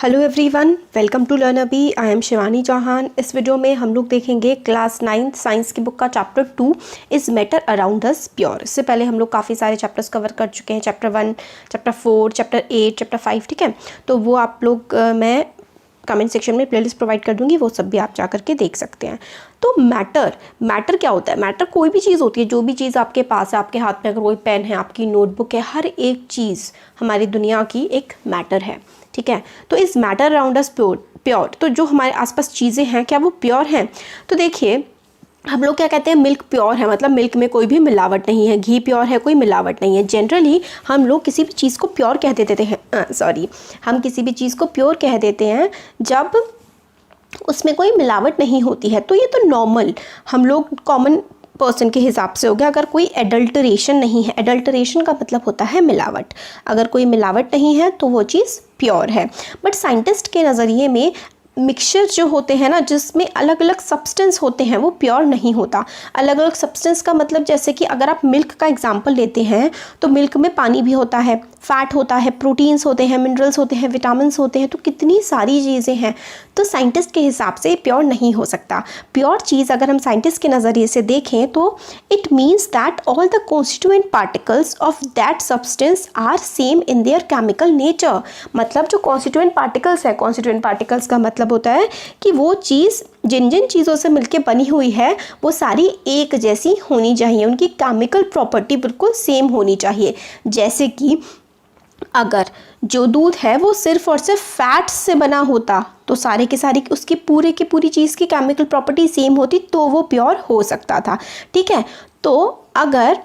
Hello everyone, welcome to learn Abhi. I am Shivani Chauhan. इस video में हम लोग देखेंगे क्लास 9 साइंस की बुक का chapter 2 is matter around us pure. इससे पहले हम लोग काफ़ी सारे चैप्टर्स कवर कर चुके हैं, चैप्टर 1, चैप्टर 4, चैप्टर 8, चैप्टर 5, ठीक है। तो वो आप लोग मैं कमेंट सेक्शन में प्लेलिस्ट प्रोवाइड कर दूंगी, वो सब भी आप जा करके देख सकते हैं। तो मैटर क्या होता है? मैटर कोई भी चीज़ होती है, जो भी चीज़ आपके पास है, आपके हाथ में अगर कोई पेन है, आपकी नोटबुक है, हर एक चीज़ हमारी दुनिया की एक मैटर है, ठीक है। तो इस मैटर अराउंड अस प्योर, तो जो हमारे आसपास चीज़ें हैं क्या वो प्योर हैं? तो देखिए, हम लोग क्या कहते हैं, मिल्क प्योर है, मतलब मिल्क में कोई भी मिलावट नहीं है। घी प्योर है, कोई मिलावट नहीं है। जनरली हम लोग किसी भी चीज़ को प्योर कह देते हैं, हम किसी भी चीज़ को प्योर कह देते हैं जब उसमें कोई मिलावट नहीं होती है। तो ये तो नॉर्मल हम लोग कॉमन पर्सन के हिसाब से हो गया। अगर कोई एडल्टरेशन नहीं है, एडल्टरेशन का मतलब होता है मिलावट। अगर कोई मिलावट नहीं है तो वो चीज़ प्योर है। बट साइंटिस्ट के नज़रिए में मिक्सचर जो होते हैं ना, जिसमें अलग अलग सब्सटेंस होते हैं, वो प्योर नहीं होता। अलग अलग सब्सटेंस का मतलब, जैसे कि अगर आप मिल्क का एग्जांपल लेते हैं तो मिल्क में पानी भी होता है, फैट होता है, प्रोटीन्स होते हैं, मिनरल्स होते हैं, विटामिन्स होते हैं, तो कितनी सारी चीज़ें हैं। तो साइंटिस्ट के हिसाब से प्योर नहीं हो सकता। प्योर चीज़ अगर हम साइंटिस्ट के नज़रिए से देखें तो it means that all the constituent particles of that substance are same in their chemical nature. मतलब जो कॉन्स्टिट्यूएंट पार्टिकल्स है, कॉन्स्टिट्यूएंट पार्टिकल्स का मतलब होता है कि वो चीज़ जिन जिन चीज़ों से मिलकर बनी हुई है वो सारी एक जैसी होनी चाहिए, उनकी केमिकल प्रॉपर्टी बिल्कुल सेम होनी चाहिए। जैसे कि अगर जो दूध है वो सिर्फ और सिर्फ फैट से बना होता तो सारे के सारी उसकी पूरे की पूरी चीज़ की केमिकल प्रॉपर्टी सेम होती तो वो प्योर हो सकता था, ठीक है। तो अगर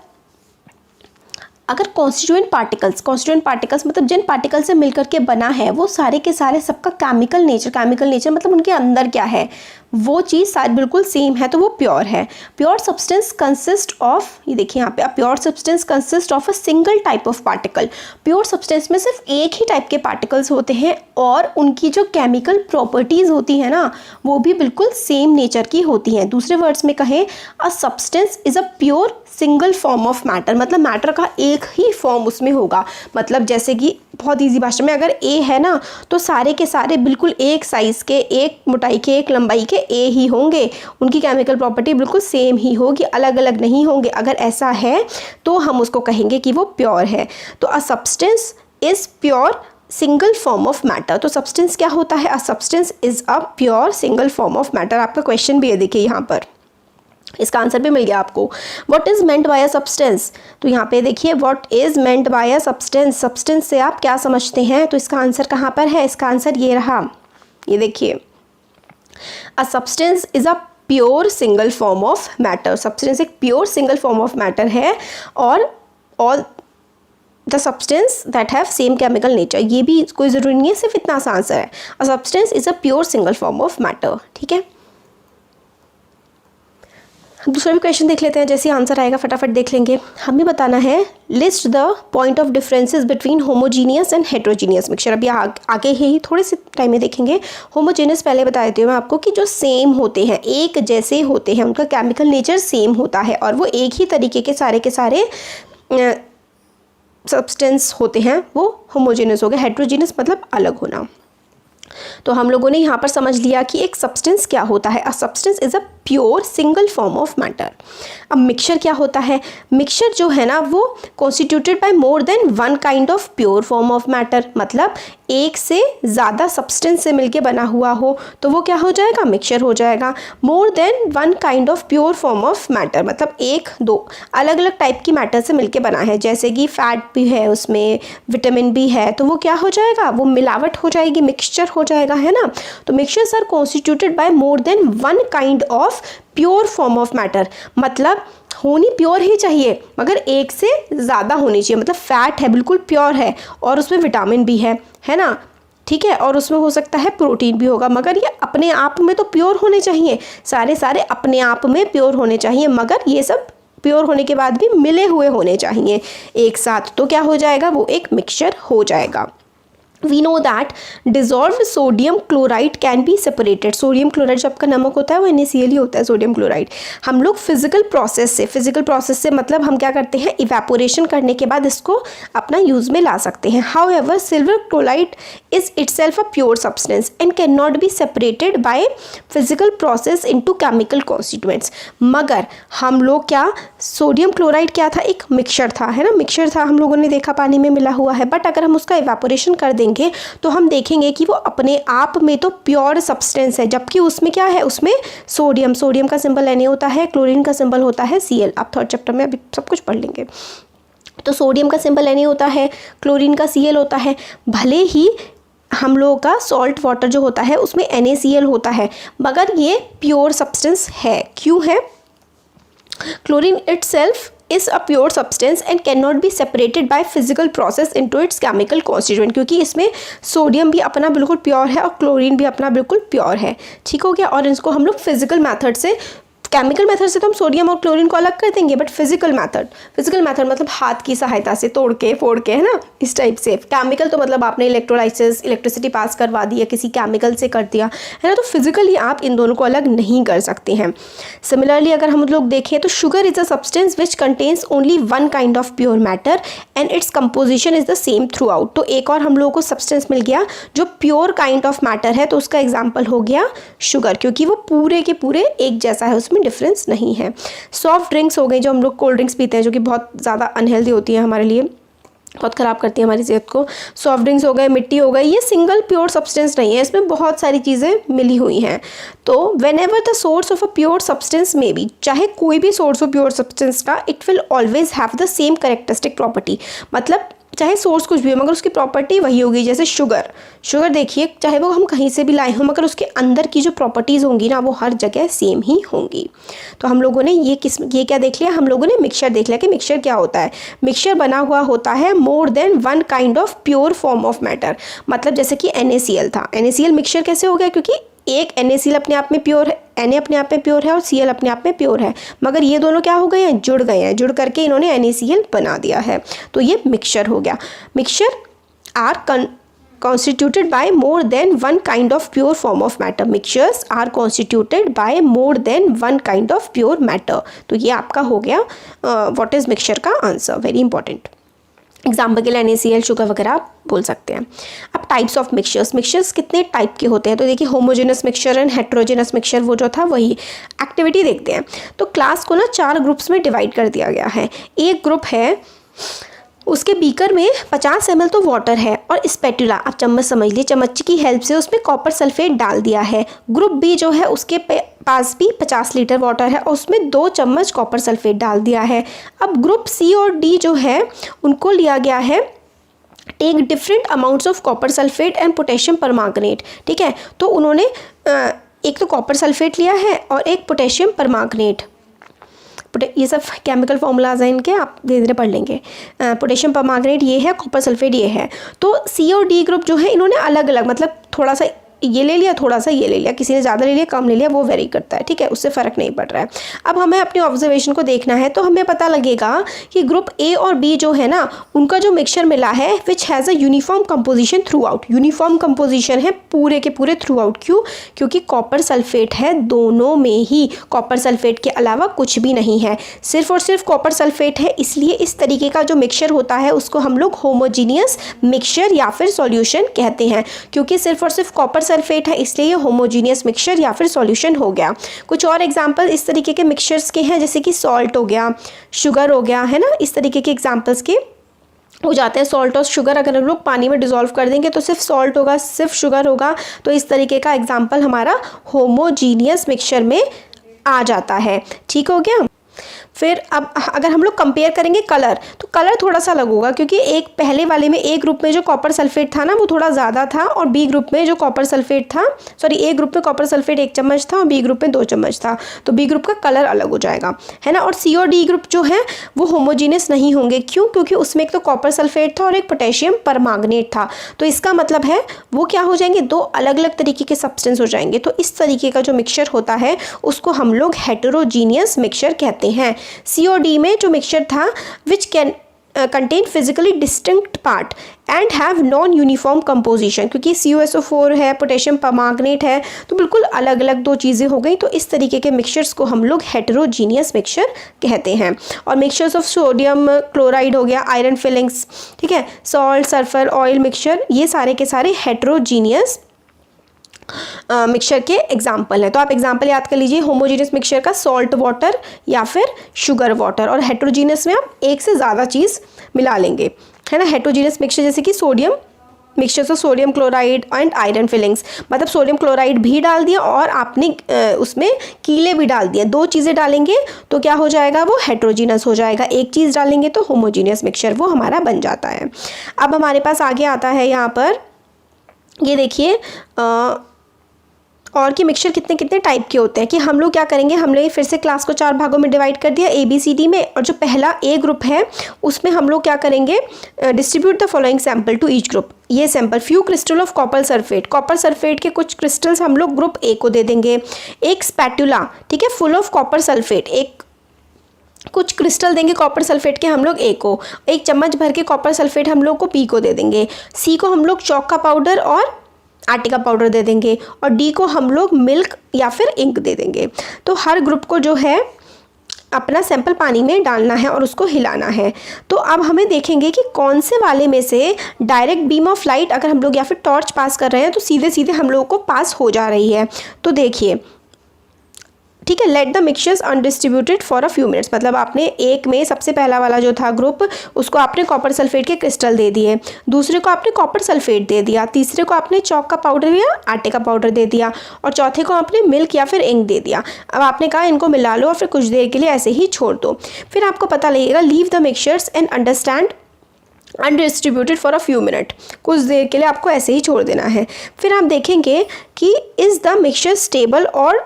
कॉन्स्टिट्यूएंट पार्टिकल्स मतलब जिन पार्टिकल से मिलकर के बना है वो सारे के सारे सबका केमिकल नेचर मतलब उनके अंदर क्या है वो चीज़ सारी बिल्कुल सेम है तो वो प्योर है। प्योर सब्सटेंस कंसिस्ट ऑफ, ये देखिए यहाँ पे, pure substance consist of a single type of particle. Pure substance में सिर्फ एक ही टाइप के पार्टिकल्स होते हैं और उनकी जो केमिकल प्रॉपर्टीज़ होती है ना वो भी बिल्कुल सेम नेचर की होती हैं। दूसरे वर्ड्स में कहें, अ substance is a pure single form of matter, मतलब मैटर का एक ही फॉर्म उसमें होगा। मतलब जैसे कि बहुत इजी भाषा में, अगर ए है ना तो सारे के सारे बिल्कुल एक साइज़ के, एक मोटाई के, एक लंबाई के ए ही होंगे। उनकी केमिकल प्रॉपर्टी बिल्कुल सेम ही होगी, अलग अलग नहीं होंगे। अगर ऐसा है तो हम उसको कहेंगे कि वो प्योर है। तो अ substance is pure single form of matter. तो सब्सटेंस क्या होता है? अ substance is a pure single form of matter. आपका क्वेश्चन भी है, देखिए यहाँ पर, इसका आंसर भी मिल गया आपको। What is meant by a substance? तो यहाँ पे देखिए, what is meant by a substance, substance से आप क्या समझते हैं? तो इसका आंसर कहाँ पर है? इसका आंसर ये रहा, ये देखिए, a substance is a pure single form of matter. Substance एक pure single form of matter है और all the substance that have same chemical nature. ये भी कोई ज़रूरी नहीं है, सिर्फ इतना सा आंसर है, अ substance is a pure single form of matter, ठीक है। दूसरा भी क्वेश्चन देख लेते हैं, जैसे आंसर आएगा फटाफट देख लेंगे। हमें बताना है, list the point of differences between homogeneous and heterogeneous mixture. अभी आगे ही थोड़े से टाइम में देखेंगे। होमोजीनियस पहले बता देती हूँ मैं आपको कि जो सेम होते हैं, एक जैसे होते हैं, उनका केमिकल नेचर सेम होता है और वो एक ही तरीके के सारे सब्सटेंस होते हैं, वो होमोजीनियस हो गए। हेट्रोजीनियस मतलब अलग होना। तो हम लोगों ने यहाँ पर समझ लिया कि एक सब्सटेंस क्या होता है। अ substance is a pure single form of matter. अब मिक्सचर क्या होता है? मिक्सचर जो है ना वो constituted by more than one kind of pure form of matter, मतलब एक से ज़्यादा सब्सटेंस से मिलके बना हुआ हो तो वो क्या हो जाएगा? मिक्सचर हो जाएगा। मोर than one kind of pure form of matter मतलब एक दो अलग अलग टाइप की मैटर से मिलके बना है, जैसे कि फैट भी है, उसमें विटामिन भी है, तो वो क्या हो जाएगा? वो मिलावट हो जाएगी, मिक्सचर हो जाएगा, है ना। तो mixtures are constituted by more than one kind of pure form of matter, मतलब होनी प्योर ही चाहिए मगर एक से ज़्यादा होनी चाहिए। मतलब फैट है, बिल्कुल प्योर है और उसमें विटामिन भी है ना, ठीक है, और उसमें हो सकता है प्रोटीन भी होगा, मगर ये अपने आप में तो प्योर होने चाहिए, सारे अपने आप में प्योर होने चाहिए, मगर ये सब प्योर होने के बाद भी मिले हुए होने चाहिए एक साथ, तो क्या हो जाएगा? वो एक मिक्सचर हो जाएगा। We know that dissolved sodium chloride can be separated. Sodium chloride जो आपका नमक होता है वो NaCl ही होता है, सोडियम क्लोराइड। हम लोग फिजिकल प्रोसेस से मतलब हम क्या करते हैं, इवेपोरेशन करने के बाद इसको अपना यूज़ में ला सकते हैं। However silver chloride is itself a pure substance and can not be separated by physical process into chemical constituents. मगर हम लोग क्या, सोडियम क्लोराइड क्या था, एक मिक्सचर था, है ना, मिक्सचर था, हम लोगों ने देखा पानी में मिला हुआ है। बट अगर हम उसका इवेपोरेशन कर देंगे तो हम देखेंगे कि वो अपने आप में तो प्योर सब्सटेंस है, जबकि उसमें क्या है, उसमें सोडियम का सिंबल Na होता है, क्लोरीन का सिंबल होता है Cl। आप थर्ड चैप्टर में अभी सब कुछ पढ़ लेंगे। तो सोडियम का सिंबल Na होता है, क्लोरीन का Cl होता है। भले ही हम लोगों का सॉल्ट वाटर जो होता है उसमें NaCl होता है, मगर ये प्योर सब्सटेंस है। क्यों है? Chlorine itself is a pure substance and cannot be separated by physical process into its chemical constituent, क्योंकि इसमें सोडियम भी अपना बिल्कुल प्योर है और क्लोरीन भी अपना बिल्कुल प्योर है। ठीक हो गया। और इसको हम लोग फिजिकल मेथड से, केमिकल मेथड से तो हम सोडियम और क्लोरीन को अलग कर देंगे, बट फिजिकल मेथड मतलब हाथ की सहायता से तोड़ के फोड़ के, है ना, इस टाइप से। केमिकल तो मतलब आपने इलेक्ट्रोलाइसिस, इलेक्ट्रिसिटी पास करवा दी या किसी केमिकल से कर दिया, है ना, तो फिजिकली आप इन दोनों को अलग नहीं कर सकते हैं। सिमिलरली अगर हम लोग देखें तो sugar is a substance which contains only one kind of pure matter and its composition is the same through out. तो एक और हम लोगों को सब्सटेंस मिल गया जो प्योर काइंड ऑफ मैटर है, तो उसका एग्जाम्पल हो गया शुगर, क्योंकि वो पूरे के पूरे एक जैसा है, उसमें डिफरेंस नहीं है। सॉफ्ट ड्रिंक्स हो गई, जो हम लोग कोल्ड ड्रिंक्स पीते हैं, जो कि बहुत ज़्यादा अनहेल्दी होती है हमारे लिए, बहुत ख़राब करती है हमारी सेहत को। सॉफ्ट ड्रिंक्स हो गए, मिट्टी हो गई, ये सिंगल प्योर सब्सटेंस नहीं है, इसमें बहुत सारी चीज़ें मिली हुई हैं। तो when ever the source of a pure substance में भी, चाहे कोई भी सोर्स ऑफ प्योर सब्सटेंस का, it will always have the same characteristic property. मतलब चाहे सोर्स कुछ भी हो मगर उसकी प्रॉपर्टी वही होगी। जैसे शुगर देखिए, चाहे वो हम कहीं से भी लाए हों, मगर उसके अंदर की जो प्रॉपर्टीज़ होंगी ना, वो हर जगह सेम ही होंगी। तो हम लोगों ने ये क्या देख लिया, हम लोगों ने मिक्सचर देख लिया कि मिक्सचर क्या होता है। मिक्सचर बना हुआ होता है मोर than one kind of pure form of matter. मतलब जैसे कि NaCl था, NaCl मिक्सचर कैसे हो गया, क्योंकि एक NaCl अपने आप में प्योर है, Na अपने आप में प्योर है और Cl अपने आप में प्योर है, मगर ये दोनों क्या हो गए हैं, जुड़ गए हैं, जुड़ करके इन्होंने NaCl बना दिया है। तो ये मिक्सचर हो गया। Mixture are constituted by more than one kind of pure form of matter. Mixtures are constituted by more than one kind of pure matter. तो ये आपका हो गया what is mixture का आंसर, वेरी इंपॉर्टेंट। एग्जाम्पल के लिए NaCl, sugar वगैरह आप बोल सकते हैं। अब टाइप्स ऑफ मिक्सचर्स कितने टाइप के होते हैं, तो देखिए homogeneous mixture and heterogeneous mixture, वो जो था वही। एक्टिविटी देखते हैं। तो क्लास को ना 4 ग्रुप्स में डिवाइड कर दिया गया है। एक ग्रुप है, उसके बीकर में 50 ml तो वाटर है और स्पैटुला, आप चम्मच समझ लिए, चम्मच की हेल्प से उसमें कॉपर सल्फेट डाल दिया है। ग्रुप बी जो है उसके पास भी 50 लीटर वाटर है और उसमें 2 चम्मच कॉपर सल्फेट डाल दिया है। अब ग्रुप सी और डी जो है उनको लिया गया है take different amounts of copper sulphate and potassium permanganate. ठीक है, तो उन्होंने एक तो कॉपर सल्फेट लिया है और एक पोटेशियम परमैंगनेट। ये सब केमिकल फॉर्मूलाज हैं इनके, आप धीरे धीरे पढ़ लेंगे। पोटेशियम परमैंगनेट ये है, कॉपर सल्फेट ये है। तो सी और डी ग्रुप जो है इन्होंने अलग अलग, मतलब थोड़ा सा ये ले लिया, थोड़ा सा ये ले लिया, किसी ने ज़्यादा ले लिया, कम ले लिया, वो वेरी करता है। ठीक है, उससे फ़र्क नहीं पड़ रहा है। अब हमें अपनी ऑब्जर्वेशन को देखना है, तो हमें पता लगेगा कि ग्रुप ए और बी जो है ना, उनका जो मिक्सचर मिला है which has a uniform composition through out. Uniform composition है पूरे के पूरे थ्रू आउट। क्यों? क्योंकि कॉपर सल्फेट है दोनों में ही, कॉपर सल्फेट के अलावा कुछ भी नहीं है, सिर्फ और सिर्फ कॉपर सल्फेट है। इसलिए इस तरीके का जो मिक्सचर होता है उसको हम लोग होमोजीनियस मिक्सचर या फिर सॉल्यूशन कहते हैं। क्योंकि सिर्फ और सिर्फ कॉपर सल्फेट है, इसलिए ये होमोजीनियस मिक्सचर या फिर सॉल्यूशन हो गया। कुछ और एग्जांपल इस तरीके के मिक्सचर्स के हैं, जैसे कि सॉल्ट हो गया, शुगर हो गया, है ना, इस तरीके के एग्जांपल्स के हो जाते हैं। सॉल्ट और शुगर अगर हम लोग पानी में डिसॉल्व कर देंगे तो सिर्फ सॉल्ट होगा, सिर्फ शुगर होगा। तो इस तरीके का एग्जाम्पल हमारा होमोजीनियस मिक्सचर में आ जाता है। ठीक हो गया। फिर अब अगर हम लोग कंपेयर करेंगे कलर, तो कलर थोड़ा सा अलग होगा, क्योंकि एक पहले वाले में ए ग्रुप में जो कॉपर सल्फेट था ना वो थोड़ा ज़्यादा था, और बी ग्रुप में जो कॉपर सल्फेट था, सॉरी, ए ग्रुप में कॉपर सल्फेट 1 चम्मच था और बी ग्रुप में 2 चम्मच था, तो बी ग्रुप का कलर अलग हो जाएगा, है ना। और सी और डी ग्रुप जो है वो होमोजीनियस नहीं होंगे। क्यों? क्योंकि उसमें एक तो कॉपर सल्फेट था और एक पोटेशियम परमैंगनेट था। तो इसका मतलब है वो क्या हो जाएंगे, 2 अलग अलग तरीके के सब्सटेंस हो जाएंगे। तो इस तरीके का जो मिक्सचर होता है उसको हम लोग हेटेरोजीनियस मिक्सचर कहते हैं। सी और डी में जो मिक्सचर था contain physically distinct part and have non uniform composition, क्योंकि CuSO4 है, पोटेशियम परमैंगनेट है, तो बिल्कुल अलग अलग दो चीज़ें हो गई। तो इस तरीके के मिक्सचर्स को हम लोग हेटेरोजीनियस मिक्सचर कहते हैं। और मिक्सचर्स ऑफ सोडियम क्लोराइड हो गया, आयरन फिलिंग्स, ठीक है, सॉल्ट, सल्फर, ऑयल मिक्सचर, ये सारे के सारे हेटेरोजीनियस मिक्सचर के एग्जाम्पल है। तो आप एग्जाम्पल याद कर लीजिए, होमोजीनियस मिक्सचर का सॉल्ट वाटर या फिर शुगर वाटर, और हेटेरोजीनियस में आप एक से ज़्यादा चीज़ मिला लेंगे, है ना। हेटेरोजीनियस मिक्सचर जैसे कि sodium mixtures of sodium chloride and iron filings, मतलब सोडियम क्लोराइड भी डाल दिया और आपने उसमें कीले भी डाल दिए, दो चीज़ें डालेंगे तो क्या हो जाएगा, वो हेटेरोजीनियस हो जाएगा। एक चीज़ डालेंगे तो होमोजीनियस मिक्सचर वो हमारा बन जाता है। अब हमारे पास आगे आता है यहाँ पर, ये देखिए और कि मिक्सचर कितने कितने टाइप के होते हैं, कि हम लोग क्या करेंगे, हमने फिर से क्लास को 4 भागों में डिवाइड कर दिया ABCD में, और जो पहला A ग्रुप है उसमें हम लोग क्या करेंगे, distribute the following sample to each group. ये sample, few crystal of copper sulphate के कुछ क्रिस्टल्स हम लोग ग्रुप A को दे देंगे। एक स्पैटुला, ठीक है, फुल ऑफ कॉपर सल्फेट, एक कुछ क्रिस्टल देंगे कॉपर सल्फेट के हम लोग A को। एक चम्मच भर के कॉपर सल्फेट हम लोग को B को दे देंगे। C को हम लोग चौक का पाउडर और आटे का पाउडर दे देंगे, और D को हम लोग मिल्क या फिर इंक दे देंगे। तो हर ग्रुप को जो है अपना सैंपल पानी में डालना है और उसको हिलाना है। तो अब हमें देखेंगे कि कौन से वाले में से डायरेक्ट बीम ऑफ लाइट अगर हम लोग या फिर टॉर्च पास कर रहे हैं तो सीधे सीधे हम लोगों को पास हो जा रही है। तो देखिए, ठीक है, let the mixtures undistributed for a few minutes, मतलब आपने एक में सबसे पहला वाला जो था ग्रुप, उसको आपने कॉपर सल्फेट के क्रिस्टल दे दिए, दूसरे को आपने कॉपर सल्फेट दे दिया, तीसरे को आपने चौक का पाउडर या आटे का पाउडर दे दिया, और चौथे को आपने मिल्क या फिर इंक दे दिया। अब आपने कहा इनको मिला लो और फिर कुछ देर के लिए ऐसे ही छोड़ दो। फिर आपको पता लगेगा, leave the mixtures and understand undistributed for a few minute, कुछ देर के लिए आपको ऐसे ही छोड़ देना है। फिर आप देखेंगे कि इज़ द मिक्सचर स्टेबल और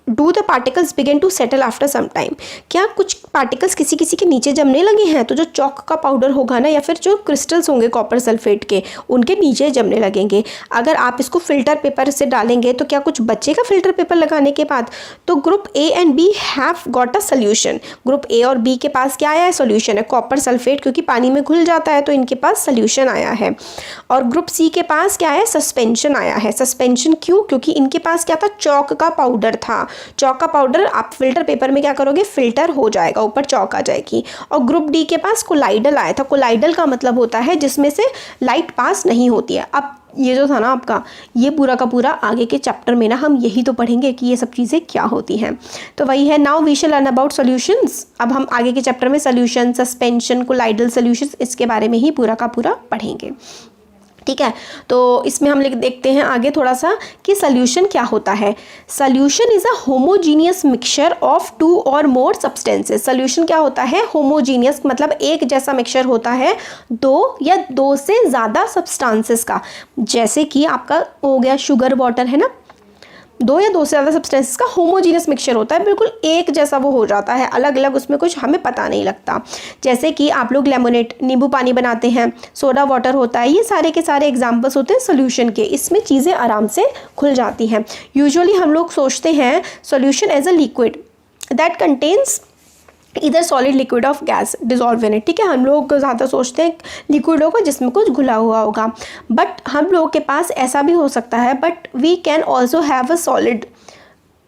do the particles begin to settle after some time, क्या कुछ पार्टिकल्स किसी किसी के नीचे जमने लगे हैं, तो जो चौक का पाउडर होगा ना या फिर जो क्रिस्टल्स होंगे कॉपर सल्फेट के, उनके नीचे जमने लगेंगे। अगर आप इसको फिल्टर पेपर से डालेंगे तो क्या कुछ बचेगा फिल्टर पेपर लगाने के बाद? तो group A and B have got a solution, group A और B के पास क्या आया है, सोल्यूशन है, कॉपर सल्फेट, क्योंकि पानी में घुल जाता है तो इनके पास सोल्यूशन आया है। और ग्रुप C के पास क्या है, सस्पेंशन आया है। सस्पेंशन क्यों? क्योंकि इनके पास क्या था, चौक का पाउडर था। चौक का पाउडर आप फिल्टर पेपर में क्या करोगे, फिल्टर हो जाएगा, ऊपर चौक आ जाएगी। और ग्रुप डी के पास कोलाइडल आया था। कोलाइडल का मतलब होता है जिसमें से लाइट पास नहीं होती है। अब ये जो था ना आपका, ये पूरा का पूरा आगे के चैप्टर में ना हम यही तो पढ़ेंगे कि ये सब चीज़ें क्या होती हैं। तो वही है, now we shall learn about solutions. अब हम आगे के चैप्टर में सॉल्यूशन, सस्पेंशन, कोलाइडल सॉल्यूशंस, इसके बारे में ही पूरा का पूरा पढ़ेंगे, ठीक है। तो इसमें हम देखते हैं आगे थोड़ा सा कि सॉल्यूशन क्या होता है। Solution is a homogeneous mixture of 2 और मोर सब्सटेंसेस। सॉल्यूशन क्या होता है, होमोजीनियस, मतलब एक जैसा मिक्सचर होता है 2 या 2 से ज़्यादा सब्सटेंसेस का। जैसे कि आपका हो गया शुगर वाटर, है ना, 2 या 2 से ज़्यादा सब्सटेंसेस का होमोजीनियस मिक्सचर होता है, बिल्कुल एक जैसा वो हो जाता है, अलग अलग उसमें कुछ हमें पता नहीं लगता। जैसे कि आप लोग लेमोनेड, नींबू पानी बनाते हैं, सोडा वाटर होता है, ये सारे के सारे एग्जाम्पल्स होते हैं सोल्यूशन के। इसमें चीज़ें आराम से खुल जाती हैं। यूजुअली हम लोग सोचते हैं solution as a liquid that contains either solid liquid of gas dissolve in it, ठीक है। हम लोग ज़्यादा सोचते हैं लिक्विड होगा जिसमें कुछ घुला हुआ होगा, बट हम लोगों के पास ऐसा भी हो सकता है, but we can also have a solid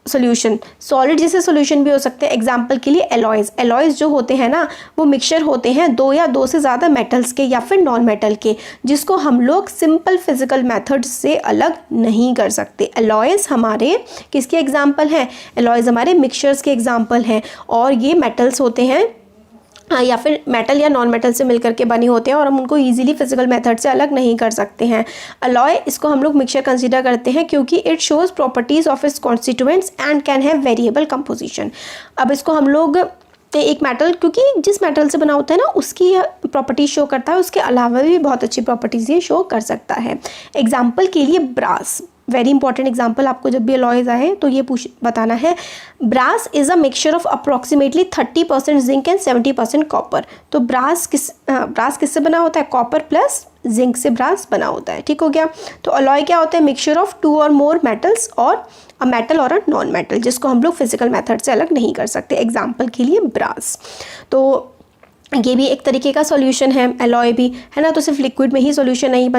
solution. Solid जैसे सोल्यूशन भी हो सकते हैं। एग्जाम्पल के लिए एलॉयज़, एलॉयज़ जो होते हैं ना, वो मिक्सचर होते हैं 2 या 2 से ज़्यादा मेटल्स के या फिर नॉन मेटल के, जिसको हम लोग सिंपल फिजिकल मेथड से अलग नहीं कर सकते। एलॉयज़ हमारे किसके एग्जाम्पल हैं, एलॉयज़ हमारे मिक्सचर्स के एग्जाम्पल हैं, और ये मेटल्स होते हैं या फिर मेटल या नॉन मेटल से मिलकर के बने होते हैं, और हम उनको इजीली फिजिकल मेथड से अलग नहीं कर सकते हैं। अलॉय, इसको हम लोग मिक्सचर कंसीडर करते हैं क्योंकि it shows properties of its constituents and can have variable composition. अब इसको हम लोग एक मेटल, क्योंकि जिस मेटल से बना होता है ना उसकी प्रॉपर्टीज शो करता है, उसके अलावा भी बहुत अच्छी प्रॉपर्टीज ये शो कर सकता है। एग्जाम्पल के लिए ब्रास, वेरी इंपॉर्टेंट एग्जाम्पल, आपको जब भी अलॉयज आए तो ये बताना है। Brass is a mixture of approximately 30% zinc and 70% copper. तो ब्रास किससे बना होता है, कॉपर प्लस जिंक से ब्रास बना होता है, ठीक हो गया। तो अलॉय क्या होता है, मिक्सचर ऑफ 2 और मोर मेटल्स और अ मेटल और अ नॉन मेटल, जिसको हम लोग फिजिकल मेथड से अलग नहीं कर सकते। एग्जाम्पल के लिए ब्रास। तो ये भी एक तरीके का सॉल्यूशन है, एलॉय भी है ना। तो सिर्फ लिक्विड में ही सॉल्यूशन नहीं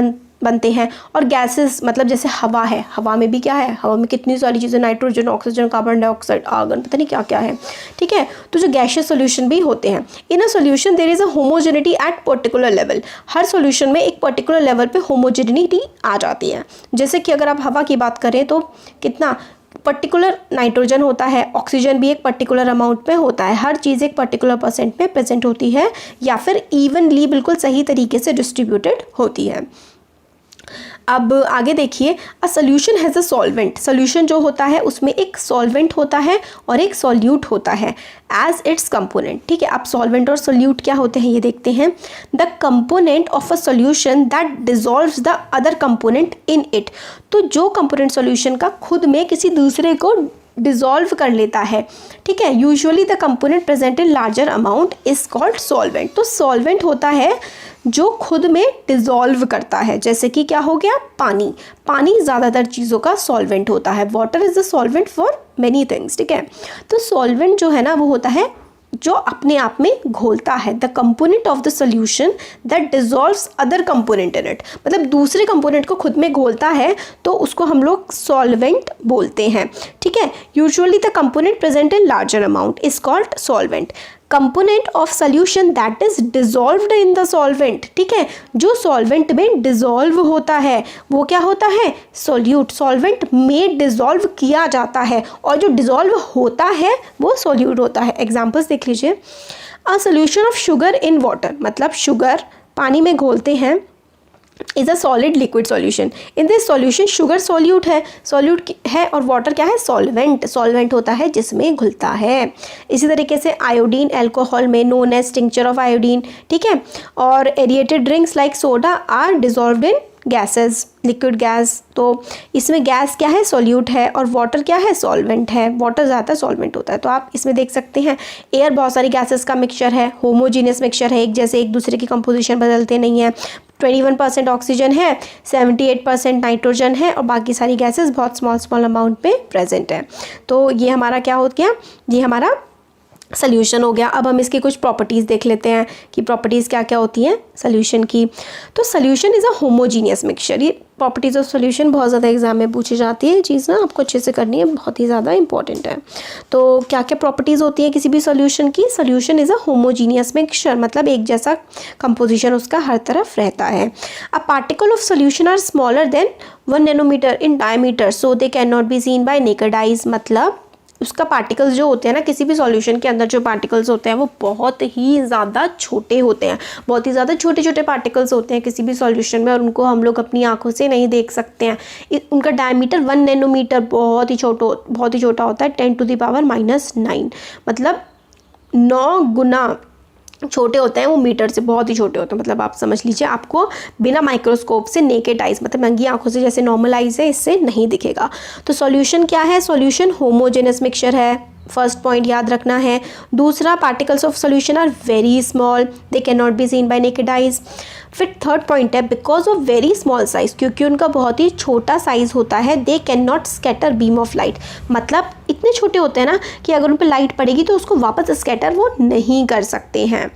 बनते हैं। और गैसेस मतलब जैसे हवा है, हवा में भी क्या है, हवा में कितनी सारी चीज़ें, nitrogen, oxygen, carbon dioxide, argon, पता नहीं क्या क्या है, ठीक है। तो जो गैसियस सॉल्यूशन भी होते हैं, in a solution there is a homogeneity at particular level. हर सॉल्यूशन में एक पर्टिकुलर लेवल पे होमोजेनिटी आ जाती है। जैसे कि अगर आप हवा की बात करें तो कितना पर्टिकुलर नाइट्रोजन होता है, ऑक्सीजन भी एक पर्टिकुलर अमाउंट पे होता है, हर चीज़ एक पर्टिकुलर परसेंट पे प्रेजेंट होती है या फिर इवनली बिल्कुल सही तरीके से डिस्ट्रीब्यूटेड होती है। अब आगे देखिए, a solution has a solvent. Solution जो होता है उसमें एक सॉल्वेंट होता है और एक सॉल्यूट होता है एज इट्स कंपोनेंट, ठीक है। अब सॉल्वेंट और सॉल्यूट क्या होते हैं ये देखते हैं। The component of a solution that dissolves the other component in it. तो जो कंपोनेंट सॉल्यूशन का खुद में किसी दूसरे को डिजॉल्व कर लेता है, ठीक है। Usually the component present in larger amount is called solvent. तो सॉल्वेंट होता है जो खुद में डिजॉल्व करता है, जैसे कि क्या हो गया, पानी। पानी ज़्यादातर चीज़ों का सॉल्वेंट होता है। Water is the solvent for many things, ठीक है। तो सॉल्वेंट जो है ना वो होता है जो अपने आप में घोलता है। The component of the solution that dissolves other component in it, मतलब दूसरे कंपोनेंट को खुद में घोलता है तो उसको हम लोग सॉल्वेंट बोलते हैं, ठीक है। Usually the component present in larger amount is called solvent. Component of solution that is dissolved in the solvent, ठीक है। जो सॉल्वेंट में डिजॉल्व होता है वो क्या होता है, सॉल्यूट। सॉल्वेंट में डिजॉल्व किया जाता है और जो डिजॉल्व होता है वो सॉल्यूट होता है। एग्जांपल्स देख लीजिए। A solution of sugar in water, मतलब शुगर पानी में घोलते हैं, is a solid liquid solution. In this solution sugar solute है और वाटर क्या है, सॉल्वेंट। सॉल्वेंट होता है जिसमें घुलता है। इसी तरीके से आयोडीन एल्कोहल में known as tincture of iodine, ठीक है। और aerated drinks like soda are dissolved in gases, liquid gas. तो इसमें गैस क्या है, सॉल्यूट है, और वाटर क्या है, सॉल्वेंट है। वाटर ज़्यादा सॉल्वेंट होता है। तो आप इसमें देख सकते हैं एयर बहुत सारी गैसेस का मिक्सचर है, होमोजीनियस मिक्सचर है, एक जैसे एक दूसरे की कंपोजिशन बदलते नहीं है। 21% ऑक्सीजन है, 78% नाइट्रोजन है और बाकी सारी गैसेस बहुत स्मॉल अमाउंट पे प्रेजेंट है। तो ये हमारा क्या हो गया, ये हमारा सोल्यूशन हो गया। अब हम इसकी कुछ प्रॉपर्टीज़ देख लेते हैं कि प्रॉपर्टीज़ क्या क्या होती हैं सोल्यूशन की। तो solution is a homogeneous mixture. ये प्रॉपर्टीज़ ऑफ सोल्यूशन बहुत ज़्यादा एग्जाम में पूछी जाती है, चीज़ ना आपको अच्छे से करनी है, बहुत ही ज़्यादा इंपॉर्टेंट है। तो क्या क्या प्रॉपर्टीज़ होती हैं किसी भी सोल्यूशन की। Solution is a homogeneous mixture, मतलब एक जैसा कंपोजिशन उसका हर तरफ रहता है। A particle of solution are smaller than 1 nanometre in diameter so they can not be seen by naked eyes. मतलब उसका पार्टिकल्स जो होते हैं ना, किसी भी सॉल्यूशन के अंदर जो पार्टिकल्स होते हैं वो बहुत ही ज़्यादा छोटे होते हैं, बहुत ही ज़्यादा छोटे छोटे पार्टिकल्स होते हैं किसी भी सॉल्यूशन में, और उनको हम लोग अपनी आंखों से नहीं देख सकते हैं। उनका डायमीटर 1 नैनोमीटर बहुत ही छोटा होता है, 10⁻⁹, मतलब 9 गुना छोटे होते हैं वो मीटर से, बहुत ही छोटे होते हैं। मतलब आप समझ लीजिए आपको बिना माइक्रोस्कोप से नेकेड आइज, मतलब नंगी आंखों से जैसे नॉर्मल आइज है, इससे नहीं दिखेगा। तो सॉल्यूशन क्या है, सॉल्यूशन होमोजेनस मिक्सचर है, फर्स्ट पॉइंट याद रखना है। दूसरा, particles of solution are very small, they can not be seen by naked eyes. फिर थर्ड पॉइंट है, because of very small size, क्योंकि उनका बहुत ही छोटा साइज होता है, they can not scatter beam of light, मतलब इतने छोटे होते हैं ना कि अगर उन पर लाइट पड़ेगी तो उसको वापस स्कैटर वो नहीं कर सकते हैं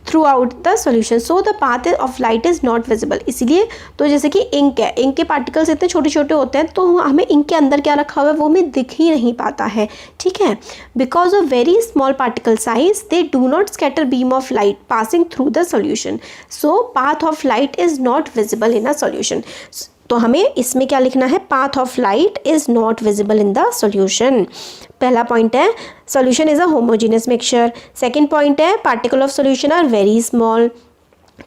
through out the solution, so the path of light is not visible. इसलिए तो जैसे कि इंक है, इंक के पार्टिकल्स इतने छोटे छोटे होते हैं तो हमें इंक के अंदर क्या रखा हुआ है वो हमें दिख ही नहीं पाता है, ठीक है। Because of very small particle size they do not scatter beam of light passing through the solution, so path of light is not visible in a solution. तो हमें इसमें क्या लिखना है, path of light is not visible in the solution. पहला point है solution is a homogeneous mixture. Second point है particle of solution are very small.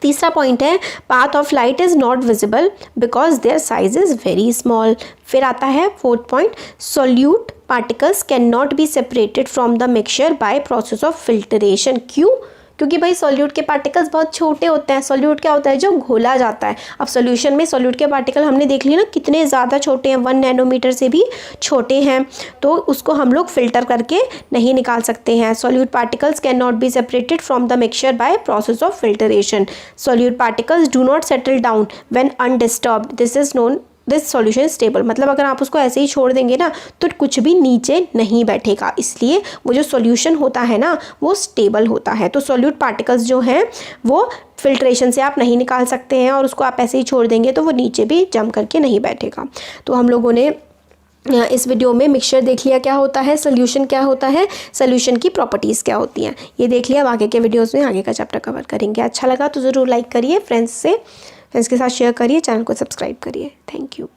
तीसरा पॉइंट है path of light is not visible because their size is very small. फिर आता है fourth point, solute particles can not be separated from the mixture by process of filtration. क्यों, क्योंकि भाई solute के particles बहुत छोटे होते हैं। सॉल्यूट क्या होता है, जो घोला जाता है। अब सॉल्यूशन में सॉल्यूट के पार्टिकल हमने देख लिए ना कितने ज़्यादा छोटे हैं, 1 नैनोमीटर से भी छोटे हैं, तो उसको हम लोग फिल्टर करके नहीं निकाल सकते हैं। Solute particles can not be separated from the mixture by process of filtration. Solute particles do not settle down when undisturbed, this is known this solution stable, मतलब अगर आप उसको ऐसे ही छोड़ देंगे ना तो कुछ भी नीचे नहीं बैठेगा, इसलिए वो जो सॉल्यूशन होता है ना वो स्टेबल होता है। तो सॉल्यूट पार्टिकल्स जो हैं वो फिल्ट्रेशन से आप नहीं निकाल सकते हैं, और उसको आप ऐसे ही छोड़ देंगे तो वो नीचे भी जम करके नहीं बैठेगा। तो हम लोगों ने इस वीडियो में मिक्सचर देख लिया क्या होता है, सोल्यूशन क्या होता है, सोल्यूशन की प्रॉपर्टीज़ क्या होती हैं, ये देख लिया। अब आगे के वीडियोस में आगे का चैप्टर कवर करेंगे। अच्छा लगा तो ज़रूर लाइक करिए, फ्रेंड्स के साथ शेयर करिए, चैनल को सब्सक्राइब करिए। Thank you.